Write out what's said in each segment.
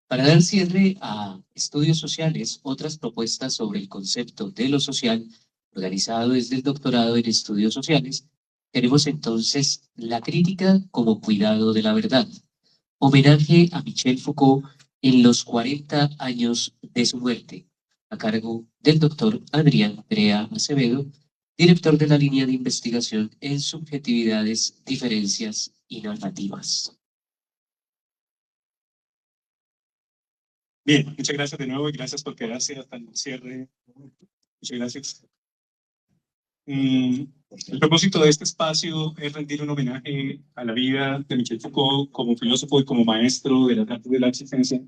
Para dar cierre a estudios sociales, otras propuestas sobre el concepto de lo social, organizado desde el doctorado en estudios sociales, tenemos entonces la crítica como cuidado de la verdad, homenaje a Michel Foucault en los 40 años de su muerte, a cargo del doctor Adrián Brea Acevedo, director de la línea de investigación en subjetividades, diferencias y narrativas. Bien, muchas gracias de nuevo y gracias por quedarse hasta el cierre. Muchas gracias. El propósito de este espacio es rendir un homenaje a la vida de Michel Foucault como filósofo y como maestro de las artes de la existencia,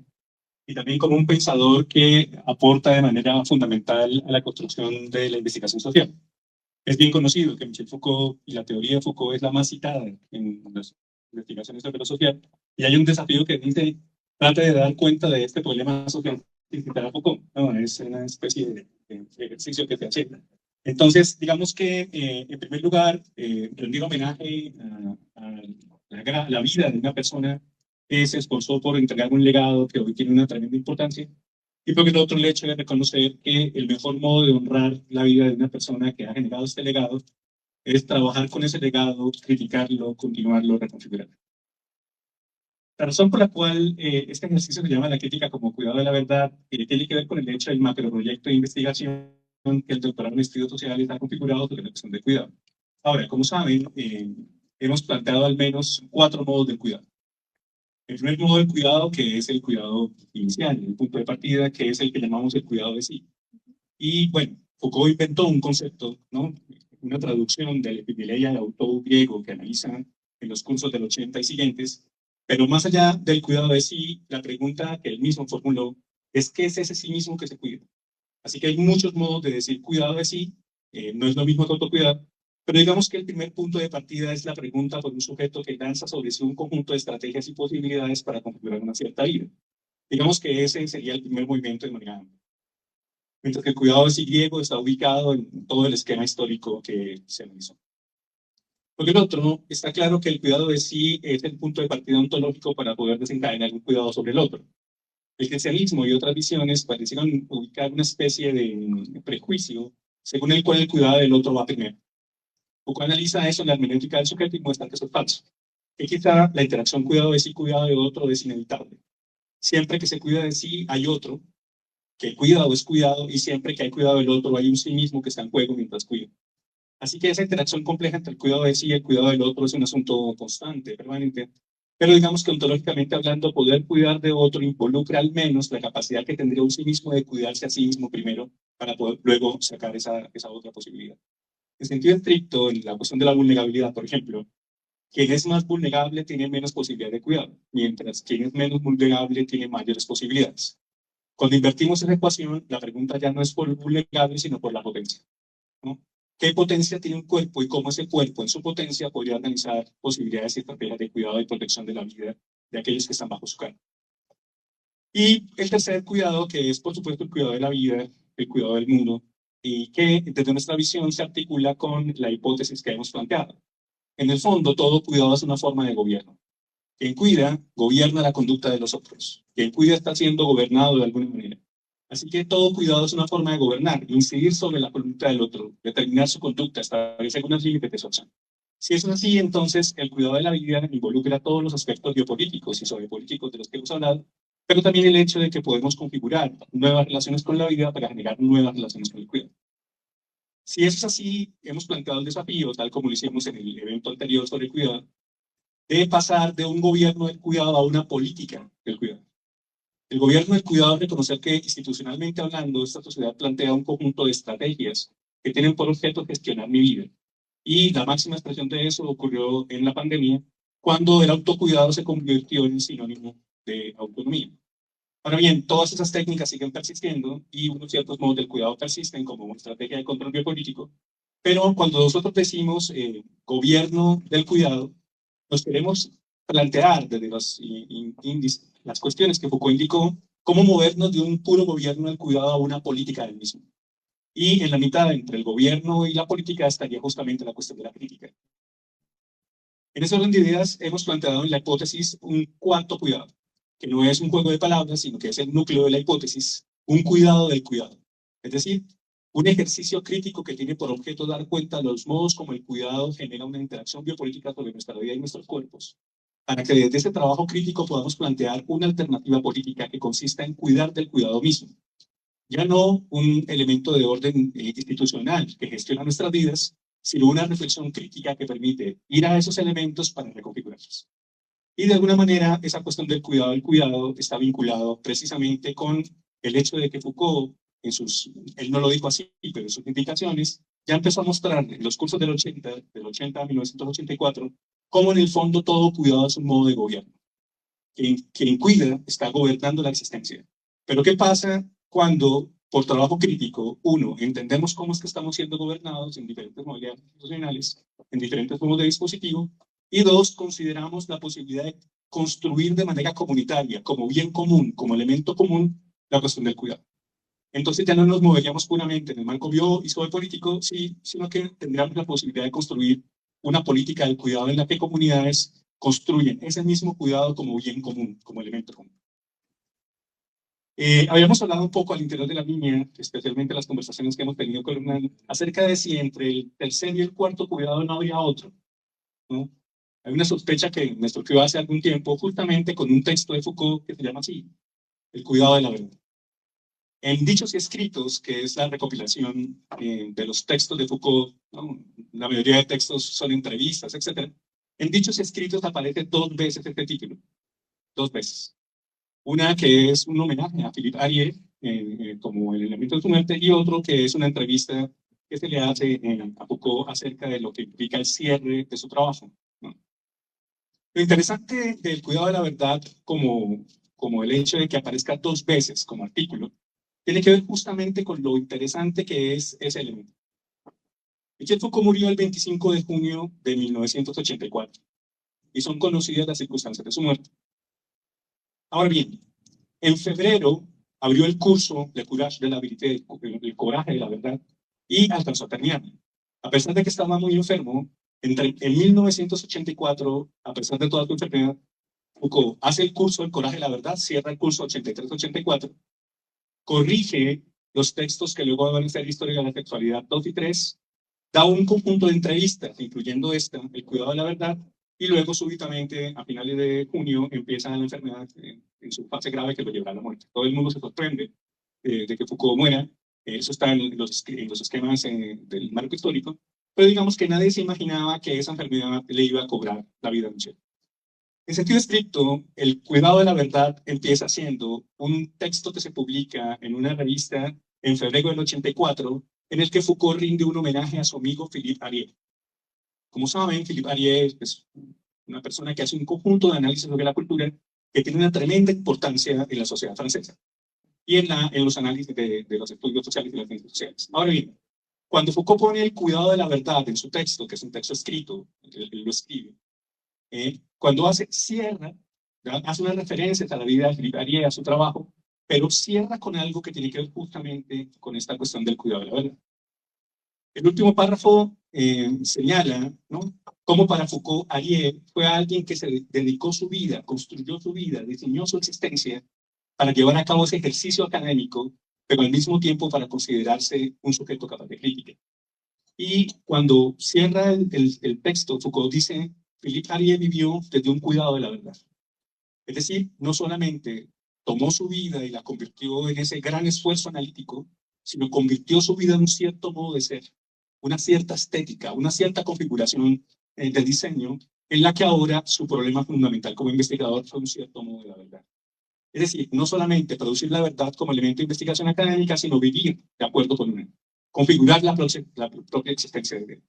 y también como un pensador que aporta de manera fundamental a la construcción de la investigación social. Es bien conocido que Michel Foucault y la teoría de Foucault es la más citada en las investigaciones sobre lo social, y hay un desafío que dice: trate de dar cuenta de este problema social sin citar a Foucault. No, es una especie de ejercicio que se hace. Entonces, digamos que, en primer lugar, rendir homenaje a la vida de una persona que se esforzó por entregar un legado que hoy tiene una tremenda importancia, y por el otro, el hecho de reconocer que el mejor modo de honrar la vida de una persona que ha generado este legado es trabajar con ese legado, criticarlo, continuarlo, reconfigurarlo. La razón por la cual este ejercicio se llama la crítica como cuidado de la verdad tiene que ver con el hecho del macroproyecto de investigación que el doctorado en estudios sociales ha configurado sobre la cuestión del cuidado. Ahora, como saben, hemos planteado al menos 4 modos del cuidado. El primer modo del cuidado, que es el cuidado inicial, el punto de partida, que es el que llamamos el cuidado de sí. Y bueno, Foucault inventó un concepto, ¿no? Una traducción del Epidileia de autor griego que analizan en los cursos del 80 y siguientes. Pero más allá del cuidado de sí, la pregunta que él mismo formuló es: ¿qué es ese sí mismo que se cuida? Así que hay muchos modos de decir cuidado de sí, no es lo mismo que autocuidado, pero digamos que el primer punto de partida es la pregunta por un sujeto que lanza sobre sí un conjunto de estrategias y posibilidades para configurar una cierta vida. Digamos que ese sería el primer movimiento de manera amplia. Mientras que el cuidado de sí griego está ubicado en todo el esquema histórico que se analizó. Por el otro, está claro que el cuidado de sí es el punto de partida ontológico para poder desencadenar un cuidado sobre el otro. El cristianismo y otras visiones parecieron ubicar una especie de prejuicio según el cual el cuidado del otro va primero. Foucault analiza eso en la hermenéutica del sujeto y muestra que eso es falso. Que quizá la interacción cuidado de sí, cuidado de otro es inevitable. Siempre que se cuida de sí, hay otro, que el cuidado es cuidado, y siempre que hay cuidado del otro, hay un sí mismo que está en juego mientras cuida. Así que esa interacción compleja entre el cuidado de sí y el cuidado del otro es un asunto constante, permanente. Pero digamos que ontológicamente hablando, poder cuidar de otro involucra al menos la capacidad que tendría un sí mismo de cuidarse a sí mismo primero para poder luego sacar esa otra posibilidad. En sentido estricto, en la cuestión de la vulnerabilidad, por ejemplo, quien es más vulnerable tiene menos posibilidad de cuidado, mientras quien es menos vulnerable tiene mayores posibilidades. Cuando invertimos esa ecuación, la pregunta ya no es por el vulnerable, sino por la potencia, ¿no? ¿Qué potencia tiene un cuerpo y cómo ese cuerpo en su potencia podría organizar posibilidades y estrategias de cuidado y protección de la vida de aquellos que están bajo su cargo? Y el tercer cuidado, que es por supuesto el cuidado de la vida, el cuidado del mundo, y que desde nuestra visión se articula con la hipótesis que hemos planteado. En el fondo, todo cuidado es una forma de gobierno. Quien cuida, gobierna la conducta de los otros. Quien cuida está siendo gobernado de alguna manera. Así que todo cuidado es una forma de gobernar, incidir sobre la conducta del otro, determinar su conducta, establecer unos límites de su acción. Si eso es así, entonces el cuidado de la vida involucra todos los aspectos biopolíticos y sociopolíticos de los que hemos hablado, pero también el hecho de que podemos configurar nuevas relaciones con la vida para generar nuevas relaciones con el cuidado. Si eso es así, hemos planteado el desafío, tal como lo hicimos en el evento anterior sobre el cuidado, de pasar de un gobierno del cuidado a una política del cuidado. El gobierno del cuidado es reconocer que, institucionalmente hablando, esta sociedad plantea un conjunto de estrategias que tienen por objeto gestionar mi vida. Y la máxima expresión de eso ocurrió en la pandemia, cuando el autocuidado se convirtió en sinónimo de autonomía. Ahora bien, todas esas técnicas siguen persistiendo y unos ciertos modos del cuidado persisten como una estrategia de control biopolítico, pero cuando nosotros decimos gobierno del cuidado, nos queremos plantear desde las cuestiones que Foucault indicó, cómo movernos de un puro gobierno del cuidado a una política del mismo. Y en la mitad entre el gobierno y la política estaría justamente la cuestión de la crítica. En ese orden de ideas hemos planteado en la hipótesis un cuarto cuidado, que no es un juego de palabras, sino que es el núcleo de la hipótesis, un cuidado del cuidado. Es decir, un ejercicio crítico que tiene por objeto dar cuenta de los modos como el cuidado genera una interacción biopolítica sobre nuestra vida y nuestros cuerpos, para que desde ese trabajo crítico podamos plantear una alternativa política que consista en cuidar del cuidado mismo. Ya no un elemento de orden institucional que gestiona nuestras vidas, sino una reflexión crítica que permite ir a esos elementos para reconfigurarlos. Y de alguna manera esa cuestión del cuidado está vinculado precisamente con el hecho de que Foucault, él no lo dijo así, pero en sus indicaciones, ya empezó a mostrar en los cursos del 80 a 1984, cómo en el fondo todo cuidado es un modo de gobierno. Quien cuida está gobernando la existencia. Pero ¿qué pasa cuando, por trabajo crítico, uno, entendemos cómo es que estamos siendo gobernados en diferentes modalidades institucionales, en diferentes formas de dispositivo, y dos, consideramos la posibilidad de construir de manera comunitaria, como bien común, como elemento común, la cuestión del cuidado? Entonces ya no nos moveríamos puramente en el marco bio y sociopolítico, sí, sino que tendríamos la posibilidad de construir una política del cuidado en la que comunidades construyen ese mismo cuidado como bien común, como elemento común. Habíamos hablado un poco al interior de la línea, especialmente las conversaciones que hemos tenido con Hernán, acerca de si entre el tercer y el cuarto cuidado no habría otro, ¿no? Hay una sospecha que me surgió hace algún tiempo, justamente con un texto de Foucault que se llama así, El cuidado de la verdad. En Dichos y Escritos, que es la recopilación de los textos de Foucault, ¿no? La mayoría de textos son entrevistas, etc. En Dichos y Escritos aparece dos veces este título, dos veces. Una que es un homenaje a Philippe Arié, como el elemento de su muerte, y otro que es una entrevista que se le hace a Foucault acerca de lo que implica el cierre de su trabajo, ¿no? Lo interesante del cuidado de la verdad, como el hecho de que aparezca dos veces como artículo, tiene que ver justamente con lo interesante que es ese elemento. Michel Foucault murió el 25 de junio de 1984 y son conocidas las circunstancias de su muerte. Ahora bien, en febrero abrió el curso Le Courage de la Vérité, el coraje de la verdad, y alcanzó a terminar. A pesar de que estaba muy enfermo, en 1984, a pesar de toda su enfermedad, Foucault hace el curso El coraje de la verdad, cierra el curso 83-84, corrige los textos que luego van a ser Historia de la Sexualidad 2 y 3, da un conjunto de entrevistas, incluyendo esta, El cuidado de la verdad, y luego súbitamente, a finales de junio, empieza la enfermedad en su fase grave que lo llevará a la muerte. Todo el mundo se sorprende de que Foucault muera, eso está en los esquemas del marco histórico, pero digamos que nadie se imaginaba que esa enfermedad le iba a cobrar la vida a Michel. En sentido estricto, El cuidado de la verdad empieza siendo un texto que se publica en una revista en febrero del 84, en el que Foucault rinde un homenaje a su amigo Philippe Arié. Como saben, Philippe Arié es una persona que hace un conjunto de análisis sobre la cultura que tiene una tremenda importancia en la sociedad francesa y en los análisis de los estudios sociales y las ciencias sociales. Ahora bien, cuando Foucault pone el cuidado de la verdad en su texto, que es un texto escrito, él lo escribe, cuando cierra, hace unas referencias a la vida de Philippe Arié, a su trabajo, pero cierra con algo que tiene que ver justamente con esta cuestión del cuidado de la verdad. El último párrafo señala, ¿no?, cómo para Foucault Arié fue alguien que se dedicó su vida, construyó su vida, diseñó su existencia para llevar a cabo ese ejercicio académico, pero al mismo tiempo para considerarse un sujeto capaz de crítica. Y cuando cierra el texto, Foucault dice: Philippe Arié vivió desde un cuidado de la verdad. Es decir, no solamente tomó su vida y la convirtió en ese gran esfuerzo analítico, sino convirtió su vida en un cierto modo de ser, una cierta estética, una cierta configuración de diseño, en la que ahora su problema fundamental como investigador fue un cierto modo de la verdad. Es decir, no solamente producir la verdad como elemento de investigación académica, sino vivir de acuerdo con una, configurar la propia existencia de vida.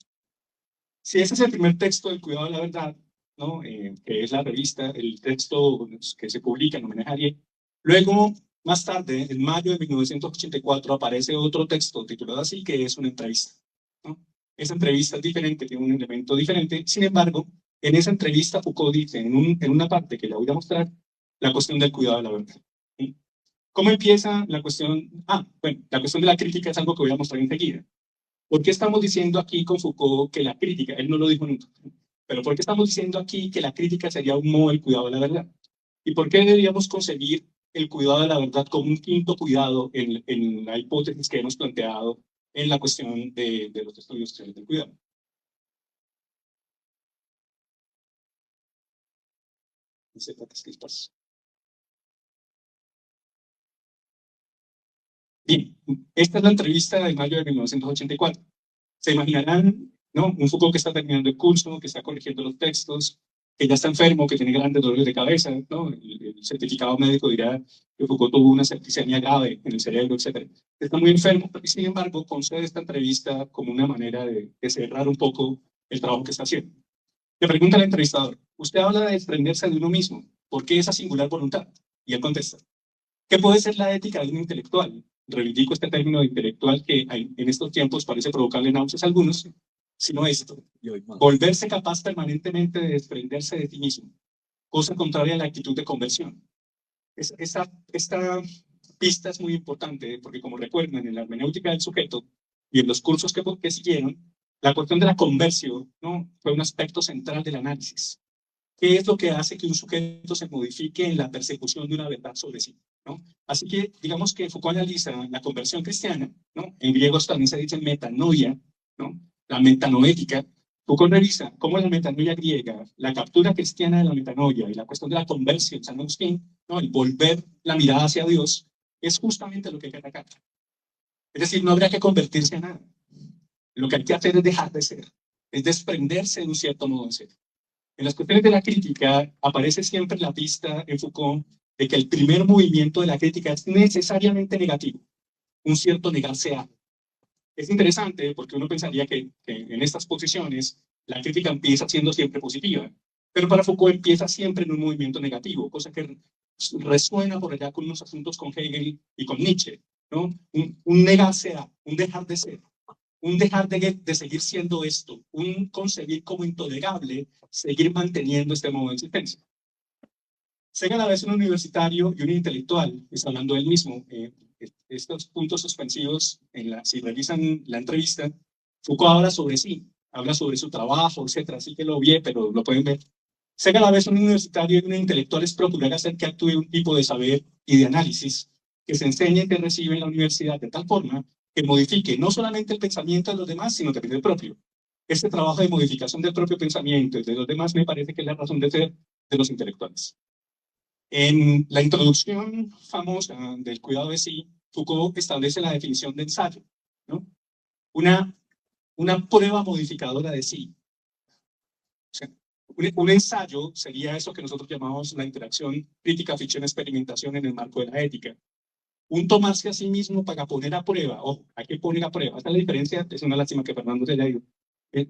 Si ese es el primer texto del cuidado de la verdad, ¿no?, que es la revista, el texto que se publica en homenaje a Arié, luego, más tarde, en mayo de 1984, aparece otro texto titulado así, que es una entrevista, ¿no? Esa entrevista es diferente, tiene un elemento diferente. Sin embargo, en esa entrevista Foucault dice, en una parte que le voy a mostrar, la cuestión del cuidado de la verdad, ¿sí? ¿Cómo empieza la cuestión? Bueno, la cuestión de la crítica es algo que voy a mostrar enseguida. ¿Por qué estamos diciendo aquí con Foucault que la crítica, él no lo dijo nunca, pero por qué estamos diciendo aquí que la crítica sería un modo del cuidado de la verdad? ¿Y por qué deberíamos concebir el cuidado de la verdad como un quinto cuidado en la hipótesis que hemos planteado en la cuestión de los estudios sociales del cuidado? Bien, esta es la entrevista de mayo de 1984. Se imaginarán, ¿no? Un Foucault que está terminando el curso, que está corrigiendo los textos, que ya está enfermo, que tiene grandes dolores de cabeza, ¿no? El certificado médico dirá que Foucault tuvo una septicemia grave en el cerebro, etc. Está muy enfermo, pero sin embargo concede esta entrevista como una manera de cerrar un poco el trabajo que está haciendo. Le pregunta al entrevistador, usted habla de desprenderse de uno mismo, ¿por qué esa singular voluntad? Y él contesta, ¿qué puede ser la ética de un intelectual? Reivindico este término de intelectual que en estos tiempos parece provocarle náuseas a algunos, sino esto, volverse capaz permanentemente de desprenderse de ti mismo, cosa contraria a la actitud de conversión. Esta pista es muy importante porque, como recuerdan, en la hermenéutica del sujeto y en los cursos que siguieron, la cuestión de la conversión, ¿no?, fue un aspecto central del análisis. ¿Qué es lo que hace que un sujeto se modifique en la persecución de una verdad sobre sí? ¿No? Así que, digamos que Foucault analiza la conversión cristiana, ¿no? En griego también se dice metanoia, ¿no? La metanoética. Foucault revisa cómo la metanoia griega, la captura cristiana de la metanoia y la cuestión de la conversión, San Agustín, ¿no?, el volver la mirada hacia Dios, es justamente lo que hay que atacar. Es decir, no habría que convertirse a nada. Lo que hay que hacer es dejar de ser, es desprenderse de un cierto modo de ser. En las cuestiones de la crítica aparece siempre la pista en Foucault de que el primer movimiento de la crítica es necesariamente negativo, un cierto negarse a. Es interesante porque uno pensaría que en estas posiciones la crítica empieza siendo siempre positiva, pero para Foucault empieza siempre en un movimiento negativo, cosa que resuena por allá con unos asuntos con Hegel y con Nietzsche, ¿no? Un negarse a, un dejar de ser, un dejar de seguir siendo esto, un concebir como intolerable, seguir manteniendo este modo de existencia. Sé a la vez un universitario y un intelectual, está hablando él mismo. Estos puntos suspensivos, si revisan la entrevista, Foucault habla sobre sí, habla sobre su trabajo, etc. Así que lo vi, pero lo pueden ver. Sé a la vez un universitario y un intelectual es procurar hacer que actúe un tipo de saber y de análisis que se enseñe y que recibe en la universidad de tal forma que modifique no solamente el pensamiento de los demás, sino también el propio. Este trabajo de modificación del propio pensamiento y de los demás me parece que es la razón de ser de los intelectuales. En la introducción famosa del cuidado de sí, Foucault establece la definición de ensayo, ¿no? Una prueba modificadora de sí. O sea, un ensayo sería eso que nosotros llamamos la interacción crítica, ficción, experimentación en el marco de la ética. Un tomarse a sí mismo para poner a prueba, ojo, hay que poner a prueba. Esta es la diferencia, es una lástima que Fernando se haya ido,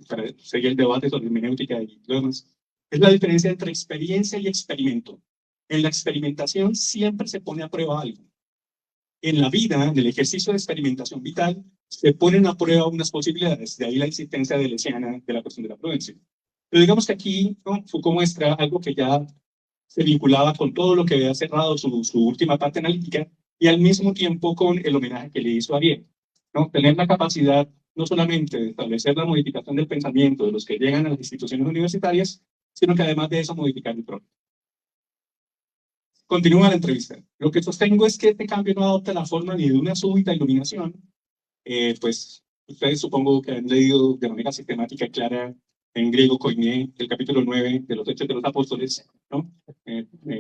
para seguir el debate sobre hermenéutica y lo demás. Es la diferencia entre experiencia y experimento. En la experimentación siempre se pone a prueba algo. En la vida, en el ejercicio de experimentación vital, se ponen a prueba unas posibilidades, de ahí la existencia de Lesiana de la cuestión de la prudencia. Pero digamos que aquí, ¿no?, Foucault muestra algo que ya se vinculaba con todo lo que había cerrado su última parte analítica y al mismo tiempo con el homenaje que le hizo a Ariel, ¿no? Tener la capacidad no solamente de establecer la modificación del pensamiento de los que llegan a las instituciones universitarias, sino que además de eso modificar el propio. Continúa la entrevista. Lo que sostengo es que este cambio no adopta la forma ni de una súbita iluminación, pues ustedes supongo que han leído de manera sistemática y clara en griego Koiné, el capítulo 9 de los Hechos de los Apóstoles, ¿no?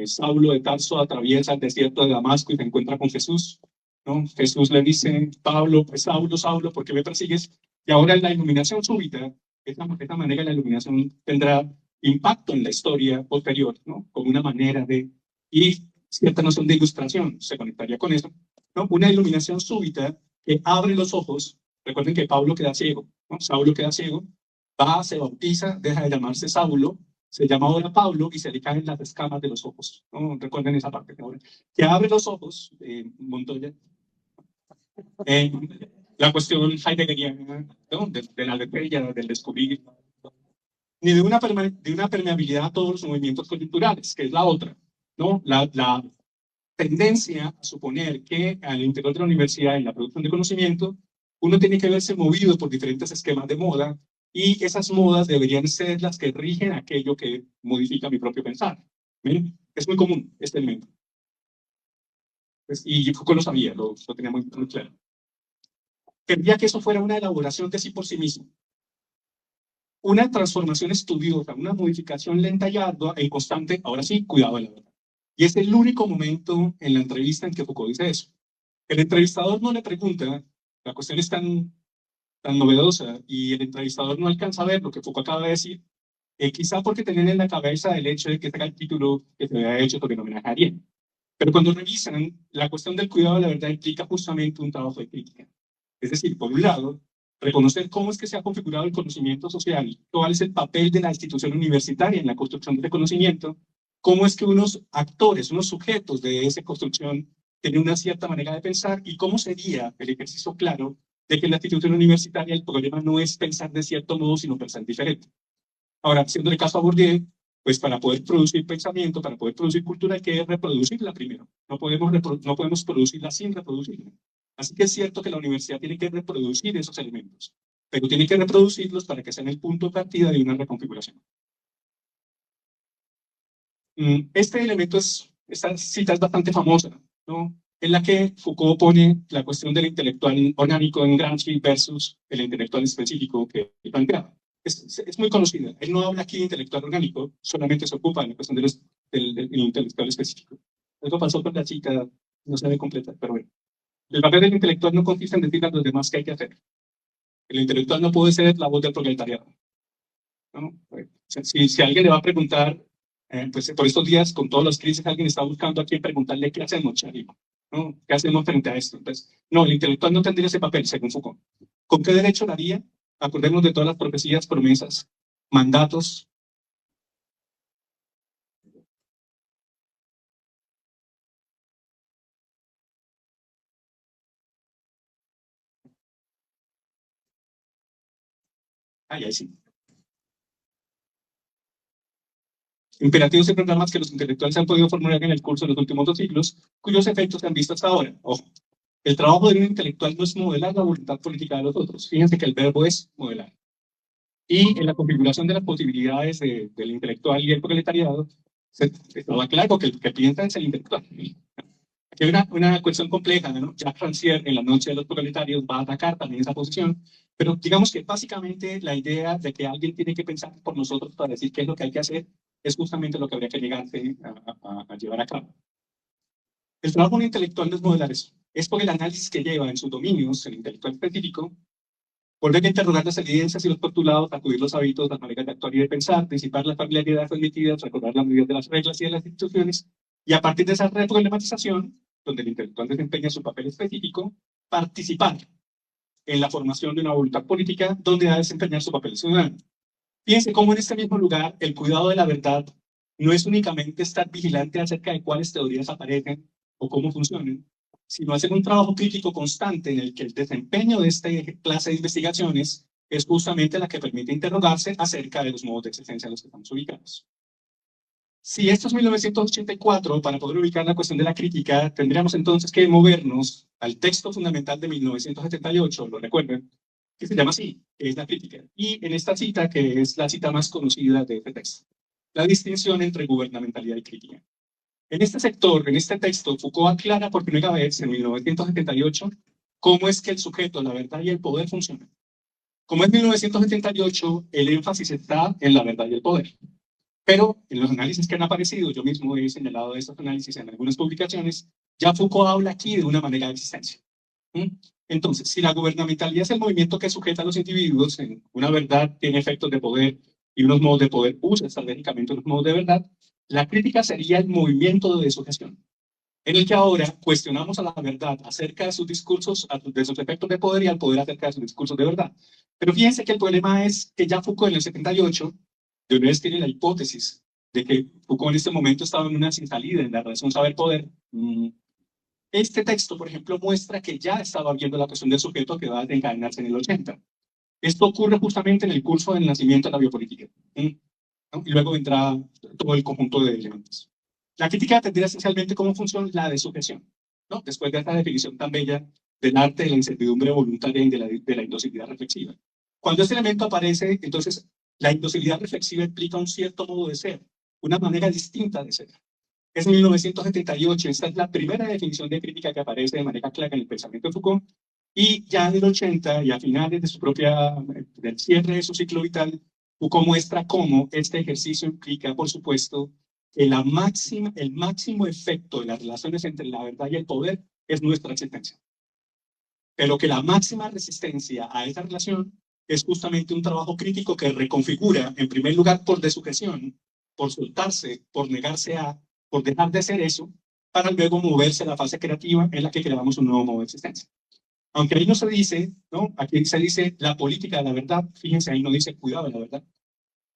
Saulo de Tarso atraviesa el desierto de Damasco y se encuentra con Jesús, ¿no? Jesús le dice, Pablo, pues Saulo, Saulo, ¿por qué me persigues? Y ahora en la iluminación súbita, de esta manera la iluminación tendrá impacto en la historia posterior, ¿no? Como una manera de, y cierta noción de ilustración se conectaría con eso, ¿no? Una iluminación súbita que abre los ojos. Recuerden que Pablo queda ciego, ¿no? Saulo queda ciego, va, se bautiza, deja de llamarse Saulo, se llama ahora Pablo y se le caen las escamas de los ojos, ¿no? Recuerden esa parte ahora. Que abre los ojos, Montoya, la cuestión heideggeriana, ¿no?, de la estrella, del descubrir, ni de una permeabilidad a todos los movimientos coyunturales, que es la otra, ¿no? La tendencia a suponer que al interior de la universidad, en la producción de conocimiento, uno tiene que verse movido por diferentes esquemas de moda y esas modas deberían ser las que rigen aquello que modifica mi propio pensar. ¿Ven? Es muy común este elemento. Pues, y Foucault lo sabía, lo tenía muy, muy claro. Quería que eso fuera una elaboración de sí por sí mismo. Una transformación estudiosa, una modificación lenta y ardua e constante, ahora sí, cuidado de la verdad. Y es el único momento en la entrevista en que Foucault dice eso. El entrevistador no le pregunta, la cuestión es tan novedosa y el entrevistador no alcanza a ver lo que Foucault acaba de decir, quizá porque tenían en la cabeza el hecho de que este era el título que se había hecho sobre homenaje a Ariel. Pero cuando revisan, la cuestión del cuidado de la verdad implica justamente un trabajo de crítica. Es decir, por un lado, reconocer cómo es que se ha configurado el conocimiento social, cuál es el papel de la institución universitaria en la construcción de conocimiento, cómo es que unos actores, unos sujetos de esa construcción tienen una cierta manera de pensar y cómo sería el ejercicio claro de que en la institución universitaria el problema no es pensar de cierto modo, sino pensar diferente. Ahora, siendo el caso a Bourdieu, pues para poder producir pensamiento, para poder producir cultura, hay que reproducirla primero. No podemos producirla sin reproducirla. Así que es cierto que la universidad tiene que reproducir esos elementos, pero tiene que reproducirlos para que sean el punto de partida de una reconfiguración. Este elemento esta cita es bastante famosa, ¿no? En la que Foucault pone la cuestión del intelectual orgánico en Gramsci versus el intelectual específico que planteaba. Es muy conocida. Él no habla aquí de intelectual orgánico, solamente se ocupa de la cuestión del intelectual específico. Algo pasó con la cita, no se ve completa, pero bueno. El papel del intelectual no consiste en decir a los demás qué hay que hacer. El intelectual no puede ser la voz del proletariado, ¿no? Si alguien le va a preguntar, pues por estos días, con todas las crisis, alguien está buscando a quién preguntarle qué hacemos, Charlie, ¿no? ¿Qué hacemos frente a esto? Entonces, no, el intelectual no tendría ese papel, según Foucault. ¿Con qué derecho lo haría? Acordemos de todas las profecías, promesas, mandatos. Ahí sí. Imperativos y programas que los intelectuales han podido formular en el curso de los últimos 2 siglos, cuyos efectos se han visto hasta ahora. Ojo, el trabajo de un intelectual no es modelar la voluntad política de los otros. Fíjense que el verbo es modelar. Y en la configuración de las posibilidades del intelectual y el proletariado, estaba claro que el que piensa es el intelectual. Aquí hay una cuestión compleja, ¿no? Jacques Rancière, en La noche de los proletarios, va a atacar también esa posición, pero digamos que básicamente la idea de que alguien tiene que pensar por nosotros para decir qué es lo que hay que hacer es justamente lo que habría que llegarse a llevar a cabo. El trabajo de un intelectual no es modelar eso, es por el análisis que lleva en sus dominios, el intelectual específico, volver a interrogar las evidencias y los postulados, acudir los hábitos, las maneras de actuar y de pensar, disipar las familiaridades admitidas, recordar la medida de las reglas y de las instituciones, y a partir de esa reproblematización, donde el intelectual desempeña su papel específico, participar en la formación de una voluntad política donde ha de desempeñar su papel ciudadano. Fíjense cómo en este mismo lugar el cuidado de la verdad no es únicamente estar vigilante acerca de cuáles teorías aparecen o cómo funcionan, sino hacer un trabajo crítico constante en el que el desempeño de esta clase de investigaciones es justamente la que permite interrogarse acerca de los modos de existencia en los que estamos ubicados. Si esto es 1984, para poder ubicar la cuestión de la crítica, tendríamos entonces que movernos al texto fundamental de 1978, lo recuerdan, que se llama así, que es la crítica. Y en esta cita, que es la cita más conocida de este texto, la distinción entre gubernamentalidad y crítica. En este sector, en este texto, Foucault aclara por primera vez, en 1978, cómo es que el sujeto, la verdad y el poder funcionan. Como es 1978, el énfasis está en la verdad y el poder. Pero en los análisis que han aparecido, yo mismo he señalado estos análisis en algunas publicaciones, ya Foucault habla aquí de una manera de existencia. Entonces, si la gubernamentalidad es el movimiento que sujeta a los individuos, en una verdad tiene efectos de poder y unos modos de poder usa estratégicamente unos modos de verdad, la crítica sería el movimiento de sujeción, en el que ahora cuestionamos a la verdad acerca de sus discursos, de sus efectos de poder y al poder acerca de sus discursos de verdad. Pero fíjense que el problema es que ya Foucault en el 78, de una vez tiene la hipótesis de que Foucault en este momento estaba en una sin salida en la relación saber-poder. Este texto, por ejemplo, muestra que ya estaba viendo la cuestión del sujeto que va a desencadenarse en el 80. Esto ocurre justamente en el curso del nacimiento de la biopolítica. ¿No? Y luego vendrá todo el conjunto de elementos. La crítica tendría esencialmente como función la de sujeción, ¿no? Después de esta definición tan bella del arte de la incertidumbre voluntaria y de la indocibilidad reflexiva. Cuando este elemento aparece, entonces la indocibilidad reflexiva implica un cierto modo de ser, una manera distinta de ser. Es en 1978, esta es la primera definición de crítica que aparece de manera clara en el pensamiento de Foucault, y ya en el 80 y a finales de del cierre de su ciclo vital, Foucault muestra cómo este ejercicio implica, por supuesto, que el máximo efecto de las relaciones entre la verdad y el poder es nuestra existencia. Pero que la máxima resistencia a esa relación es justamente un trabajo crítico que reconfigura, en primer lugar, por desujeción, por soltarse, por negarse a, por dejar de ser eso, para luego moverse a la fase creativa en la que creamos un nuevo modo de existencia. Aunque ahí no se dice, ¿no? Aquí se dice la política de la verdad, fíjense, ahí no dice cuidado de la verdad.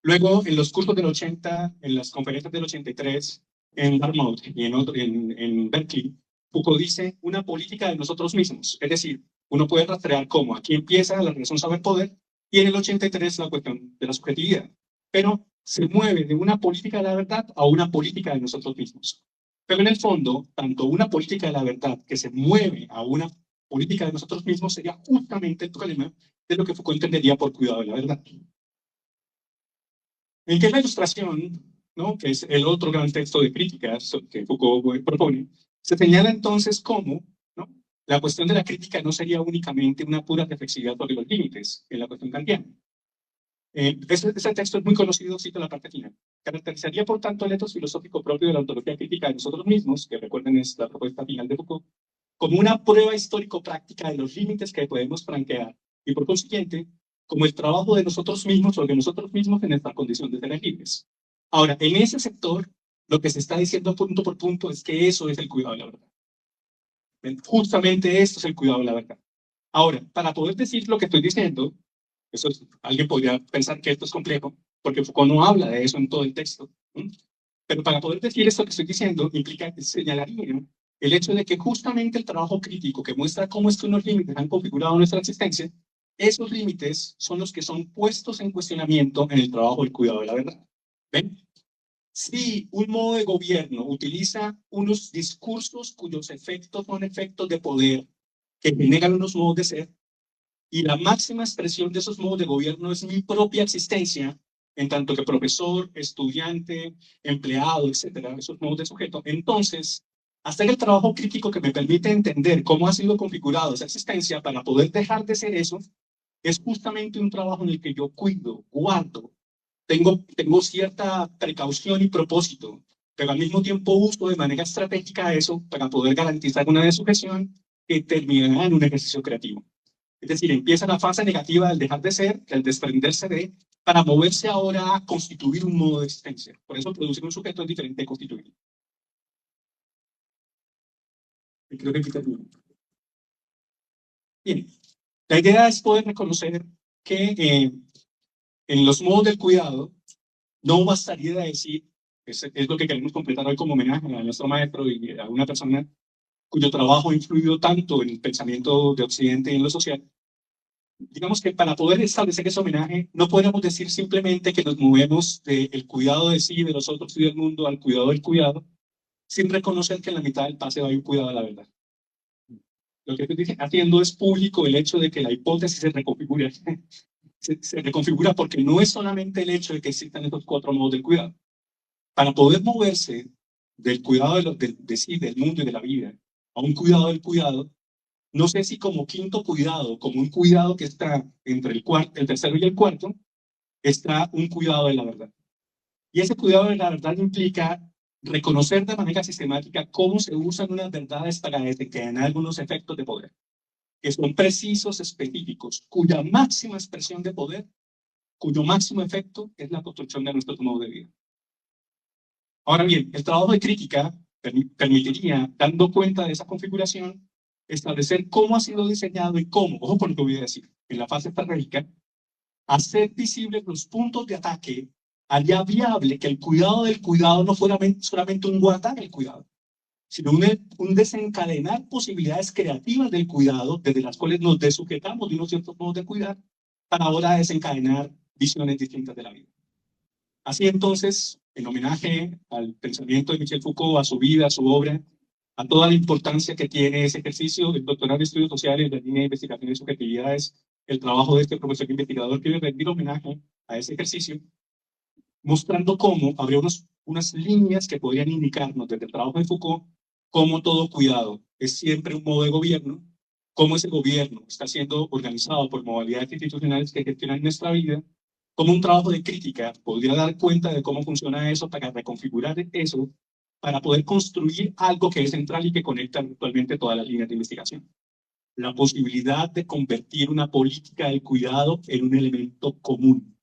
Luego, en los cursos del 80, en las conferencias del 83, en Dartmouth y en Berkeley, Foucault dice una política de nosotros mismos. Es decir, uno puede rastrear cómo aquí empieza la relación saber-poder y en el 83 la cuestión de la subjetividad. Pero se mueve de una política de la verdad a una política de nosotros mismos. Pero en el fondo, tanto una política de la verdad que se mueve a una política de nosotros mismos sería justamente el problema de lo que Foucault entendería por cuidado de la verdad. En que la ilustración, ¿no? Que es el otro gran texto de críticas que Foucault propone, se señala entonces cómo, ¿no? La cuestión de la crítica no sería únicamente una pura reflexividad sobre los límites en la cuestión kantiana. Ese texto es muy conocido, cito la parte final. Caracterizaría, por tanto, el etos filosófico propio de la ontología crítica de nosotros mismos, que recuerden es la propuesta final de Foucault, como una prueba histórico-práctica de los límites que podemos franquear y, por consiguiente, como el trabajo de nosotros mismos o de nosotros mismos en esta condición de ser libres. Ahora, en ese sector, lo que se está diciendo punto por punto es que eso es el cuidado de la verdad. Justamente esto es el cuidado de la verdad. Ahora, para poder decir lo que estoy diciendo, alguien podría pensar que esto es complejo, porque Foucault no habla de eso en todo el texto. Pero para poder decir esto que estoy diciendo, implica señalaría el hecho de que justamente el trabajo crítico que muestra cómo es que unos límites han configurado nuestra existencia, esos límites son los que son puestos en cuestionamiento en el trabajo del cuidado de la verdad. ¿Ven? Si un modo de gobierno utiliza unos discursos cuyos efectos son efectos de poder que generan unos modos de ser, y la máxima expresión de esos modos de gobierno es mi propia existencia, en tanto que profesor, estudiante, empleado, etcétera, esos modos de sujeto, entonces hacer el trabajo crítico que me permite entender cómo ha sido configurada esa existencia para poder dejar de ser eso, es justamente un trabajo en el que yo cuido, guardo, tengo cierta precaución y propósito, pero al mismo tiempo uso de manera estratégica eso para poder garantizar una desujeción que terminará en un ejercicio creativo. Es decir, empieza la fase negativa del dejar de ser, del desprenderse de, para moverse ahora a constituir un modo de existencia. Por eso producir un sujeto es diferente de constituir. Y creo que aquí termino. Bien, la idea es poder reconocer que en los modos del cuidado no bastaría decir, es lo que queremos completar hoy como homenaje a nuestro maestro y a una persona cuyo trabajo ha influido tanto en el pensamiento de Occidente y en lo social. Digamos que para poder establecer ese homenaje, no podemos decir simplemente que nos movemos del cuidado de sí, de los otros y del mundo al cuidado del cuidado, sin reconocer que en la mitad del paseo hay un cuidado de la verdad. Lo que estoy haciendo es público el hecho de que la hipótesis se reconfigura. Se reconfigura porque no es solamente el hecho de que existan estos cuatro modos del cuidado. Para poder moverse del cuidado de sí, del mundo y de la vida, a un cuidado del cuidado, no sé si como quinto cuidado, como un cuidado que está entre el tercero y el cuarto, está un cuidado de la verdad. Y ese cuidado de la verdad implica reconocer de manera sistemática cómo se usan unas verdades para desencadenar algunos efectos de poder, que son precisos, específicos, cuya máxima expresión de poder, cuyo máximo efecto es la construcción de nuestro modo de vida. Ahora bien, el trabajo de crítica permitiría, dando cuenta de esa configuración, establecer cómo ha sido diseñado y cómo, ojo por lo que voy a decir, en la fase estratégica, hacer visibles los puntos de ataque, haría viable que el cuidado del cuidado no fuera solamente un guardar el cuidado, sino un desencadenar posibilidades creativas del cuidado, desde las cuales nos desujetamos de unos ciertos modos de cuidar, para ahora desencadenar visiones distintas de la vida. Así entonces, en homenaje al pensamiento de Michel Foucault, a su vida, a su obra, a toda la importancia que tiene ese ejercicio, el doctorado en estudios sociales, la línea de investigación y subjetividades, el trabajo de este profesor investigador, quiere rendir homenaje a ese ejercicio, mostrando cómo habría unas líneas que podrían indicarnos desde el trabajo de Foucault cómo todo cuidado es siempre un modo de gobierno, cómo ese gobierno está siendo organizado por modalidades institucionales que gestionan nuestra vida, cómo un trabajo de crítica podría dar cuenta de cómo funciona eso para reconfigurar eso, para poder construir algo que es central y que conecta actualmente todas las líneas de investigación. La posibilidad de convertir una política del cuidado en un elemento común.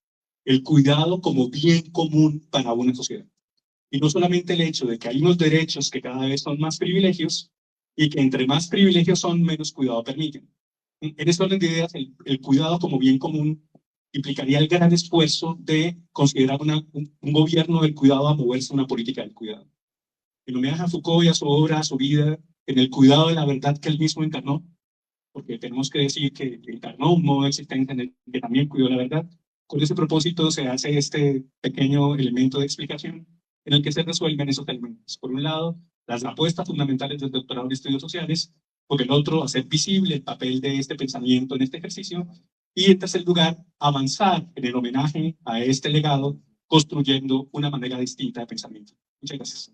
El cuidado como bien común para una sociedad. Y no solamente el hecho de que hay unos derechos que cada vez son más privilegios y que entre más privilegios son, menos cuidado permiten. En este orden de ideas, el cuidado como bien común implicaría el gran esfuerzo de considerar un gobierno del cuidado a moverse a una política del cuidado. En homenaje a Foucault y a su obra, a su vida, en el cuidado de la verdad que él mismo encarnó, porque tenemos que decir que encarnó un modo de existencia en el que también cuidó la verdad. Con ese propósito se hace este pequeño elemento de explicación en el que se resuelven esos elementos. Por un lado, las apuestas fundamentales del doctorado en estudios sociales, por el otro, hacer visible el papel de este pensamiento en este ejercicio, y en tercer lugar, avanzar en el homenaje a este legado, construyendo una manera distinta de pensamiento. Muchas gracias.